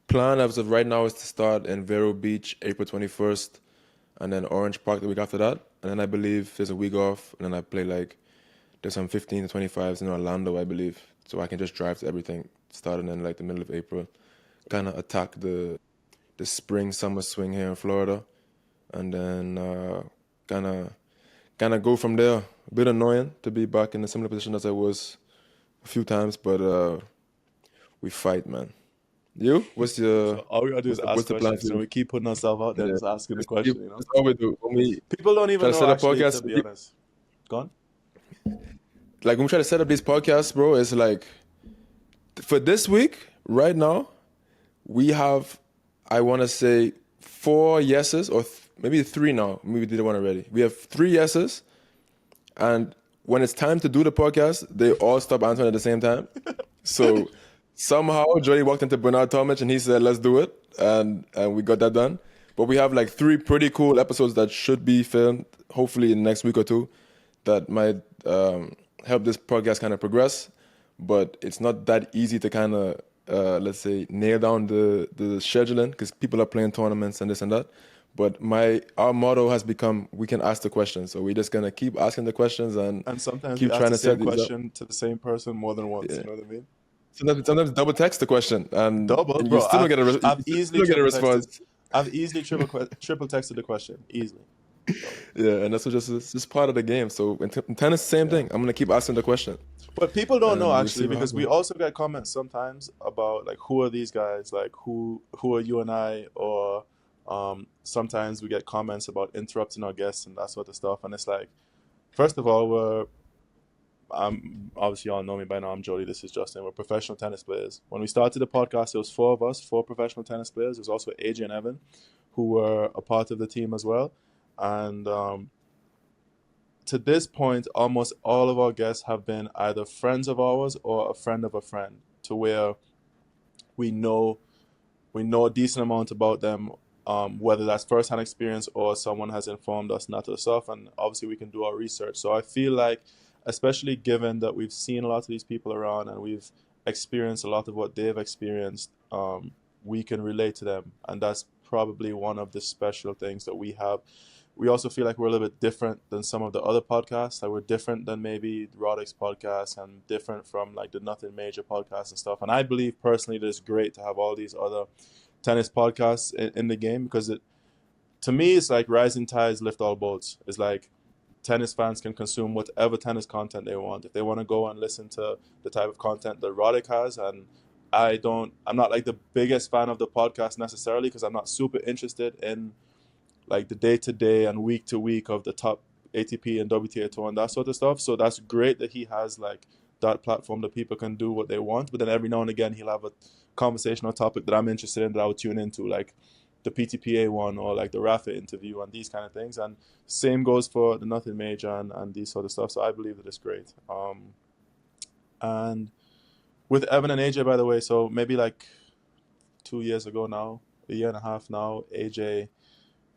plan as of right now is to start in Vero Beach April 21st, and then Orange Park the week after that. And then I believe there's a week off, and then I play like there's some 15 to 25s in Orlando, I believe. So I can just drive to everything starting in like the middle of April, kind of attack the spring summer swing here in Florida, and then kind of go from there. A bit annoying to be back in a similar position as I was a few times, but we fight, man. You? What's your So all we gotta do is ask what's the plan questions. for You know, you? we keep putting ourselves out there, Yeah, just asking the that's, question. You know, that's all we do. When we people don't try even to know set up actually. To podcasts, be honest, gone. like when we try to set up these podcasts, bro, it's like for this week, right now, we have, I want to say, 4 yeses or maybe 3 now. Maybe we did one already. We have 3 yeses, and when it's time to do the podcast, they all stop answering at the same time. So somehow Jody walked into Bernard Tomic and he said, "Let's do it," and we got that done. But we have like 3 pretty cool episodes that should be filmed, hopefully in the next week or 2, that might help this podcast kind of progress. But it's not that easy to kind of let's say nail down the scheduling because people are playing tournaments and this and that. But our motto has become we can ask the questions, so we're just gonna keep asking the questions and sometimes we keep ask trying the to set same these up. question to the same person more than once. Yeah. You know what I mean? Sometimes double text the question and Double, you bro. still don't get a I've you easily still get a triple texted. response. I've easily triple texted the question easily. So, Yeah, and that's it's just part of the game. So in tennis, same thing. I'm gonna keep asking the question. but people don't know We'll actually see what because we happens. also get comments sometimes about like who are these guys? Like who are you and I? Or sometimes we get comments about interrupting our guests and that sort of stuff. And it's like, first of all, obviously y'all know me by now. I'm Jody. This is Justin. We're professional tennis players. When we started the podcast, there was 4 of us, 4 professional tennis players. There's also AJ and Evan, who were a part of the team as well. And to this point, almost all of our guests have been either friends of ours or a friend of a friend, to where we know a decent amount about them, whether that's first-hand experience or someone has informed us not to stuff, and obviously we can do our research. So I feel like, especially given that we've seen a lot of these people around and we've experienced a lot of what they've experienced, we can relate to them, and that's probably one of the special things that we have. We also feel like we're a little bit different than some of the other podcasts. Like we're different than maybe Roddick's podcast and different from like the Nothing Major podcast and stuff. And I believe personally that it's great to have all these other tennis podcasts in the game, because to me it's like rising tides lift all boats. It's like tennis fans can consume whatever tennis content they want. If they want to go and listen to the type of content that Roddick has, and I'm not like the biggest fan of the podcast necessarily because I'm not super interested in like the day-to-day and week-to-week of the top ATP and WTA tour and that sort of stuff. So that's great that he has like that platform that people can do what they want. But then every now and again he'll have a conversation or topic that I'm interested in that I would tune into, like the PTPA one or like the Rafa interview and these kind of things. And same goes for the Nothing Major and these sort of stuff. So I believe that it's great. And with Evan and AJ, by the way, so maybe like 2 years ago now, a year and a half now,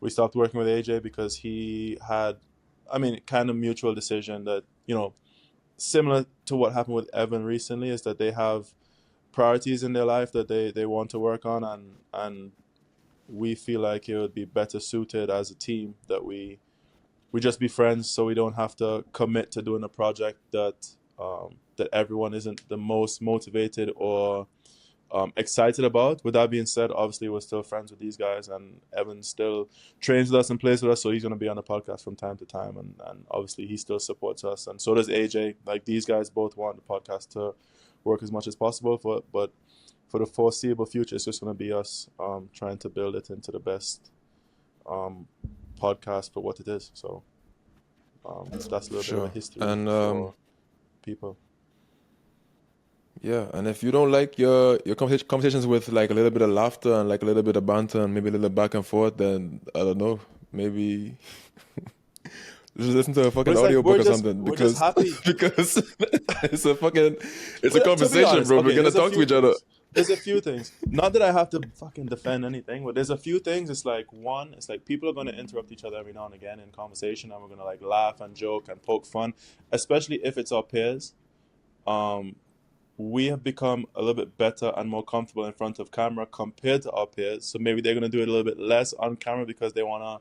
we stopped working with AJ because he had, kind of mutual decision that, similar to what happened with Evan recently, is that they have priorities in their life that they want to work on, and we feel like it would be better suited as a team that we just be friends, so we don't have to commit to doing a project that that everyone isn't the most motivated or excited about. With that being said, obviously we're still friends with these guys, and Evan still trains with us and plays with us, so he's going to be on the podcast from time to time, and obviously he still supports us, and so does AJ. Like, these guys both want the podcast to work as much as possible, but for the foreseeable future, it's just going to be us trying to build it into the best podcast for what it is. So that's a little bit of a history and for people. yeah, and if you don't like your conversations with like a little bit of laughter and like a little bit of banter and maybe a little back and forth, then I don't know, maybe just listen to a fucking But it's like, audiobook or something, we're just because happy. because it's a But to be conversation, honest, bro. okay, We're gonna there's a talk to few each other. things. There's a few things. Not that I have to fucking defend anything, but there's a few things. It's like, one, it's like people are going to interrupt each other every now and again in conversation, and we're going to like laugh and joke and poke fun, especially if it's our peers. We have become a little bit better and more comfortable in front of camera compared to our peers. So maybe they're going to do it a little bit less on camera because they want to,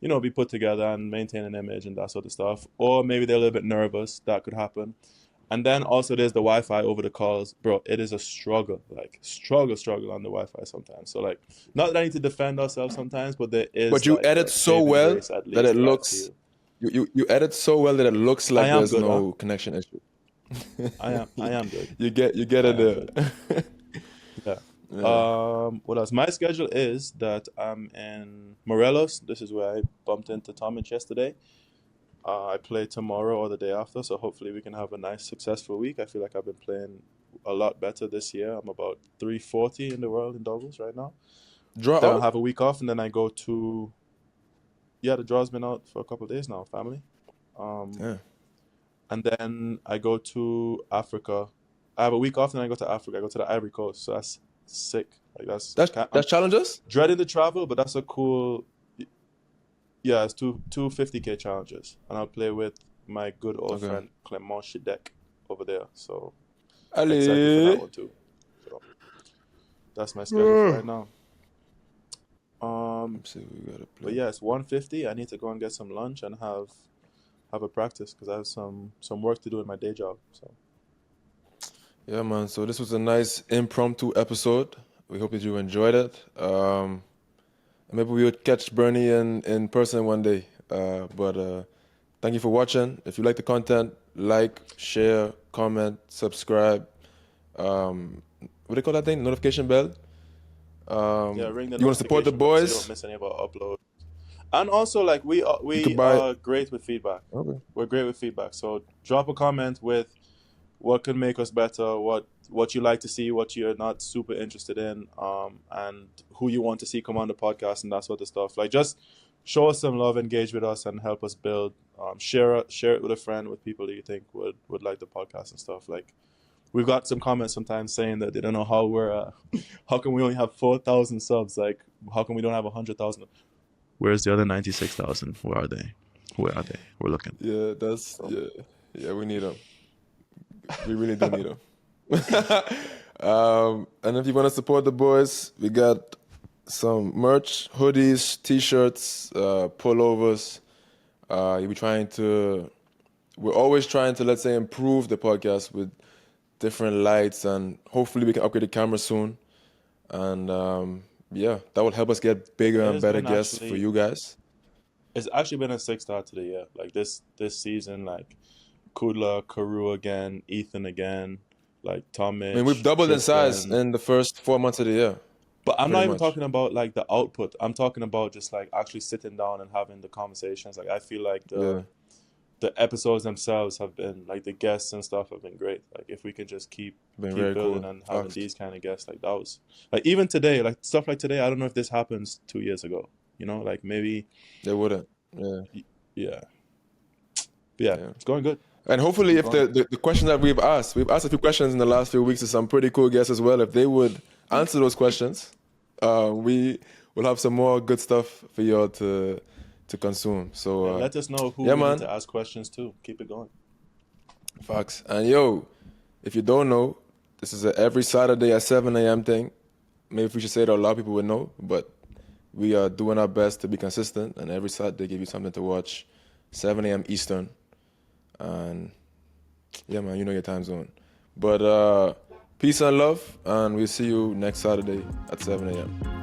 you know, be put together and maintain an image and that sort of stuff. Or maybe they're a little bit nervous. That could happen. And then also there's the Wi-Fi over the calls. Bro, it is a struggle. Like, struggle on the Wi-Fi sometimes. So, like, not that I need to defend ourselves sometimes, but there is, But you like, edit a so saving well grace at that least it that I looks feel. you edit so well that it looks like I am there's good, no connection issue. I am good. You get I it am there. Yeah. Yeah. What else? My schedule is that I'm in Morelos. This is where I bumped into Tomic yesterday. I play tomorrow or the day after, so hopefully we can have a nice, successful week. I feel like I've been playing a lot better this year. I'm about 340 in the world in doubles right now. Draw Then I'll out? have a week off, and then I go to... Yeah, the draw's been out for a couple of days now, family. Yeah. And then I go to Africa. I have a week off, and then I go to Africa. I go to the Ivory Coast, so that's sick. Like, That's challenges? dreading the travel, but that's a cool... Yeah, it's two 50K challenges, and I'll play with my good old friend Clement Shidek over there. So excited for that one too. So that's my schedule for right now. Let's see, we gotta play. But yeah, it's 1:50. I need to go and get some lunch and have a practice because I have some work to do in my day job. So Yeah, man. So this was a nice impromptu episode. We hope that you enjoyed it. Maybe we would catch Bernie in person one day. But thank you for watching. If you like the content, like, share, comment, subscribe. What do they call that thing? Notification bell. yeah, ring the you want to support the notification bell so you boys? don't miss any of our uploads. And also, like, we can buy- are great with feedback. Okay. We're great with feedback. So drop a comment with what could make us better, what you like to see, what you're not super interested in, and who you want to see come on the podcast and that sort of stuff. Like, just show us some love, engage with us, and help us build. Share it with a friend, with people that you think would like the podcast and stuff. Like, we've got some comments sometimes saying that they don't know how we're how come we only have 4,000 subs? Like, how come we don't have 100,000? Where's the other 96,000? Where are they? We're looking. Yeah, yeah. We need them. We really do need them. And if you want to support the boys, we got some merch, hoodies, t-shirts, pullovers. We're always trying to, let's say, improve the podcast with different lights, and hopefully we can upgrade the camera soon. And yeah, that will help us get bigger and better guests for you guys. It's actually been a sick start to the year. Like, this season, like Kudla, Karu again, Ethan again, like Tomic. I mean, we've doubled in size in the first 4 months of the year. But I'm not even talking about like the output. I'm talking about just like actually sitting down and having the conversations. Like, I feel like the episodes themselves have been, like, the guests and stuff have been great. Like, if we can just keep building cool. And having these kind of guests, like, that was like, even today, like stuff like today, I don't know if this happens 2 years ago. You know, like, maybe they wouldn't. Yeah. It's going good. And hopefully, if the questions that we've asked a few questions in the last few weeks to some pretty cool guests as well. If they would answer those questions, we will have some more good stuff for y'all to consume. So let us know who we need to ask questions to. Keep it going. Facts. And yo, if you don't know, this is every Saturday at 7 a.m. thing. Maybe if we should say it, a lot of people would know, but we are doing our best to be consistent. And every Saturday, give you something to watch, 7 a.m. Eastern. And yeah, man, you know your time zone. But Peace and love, and we'll see you next Saturday at 7 a.m.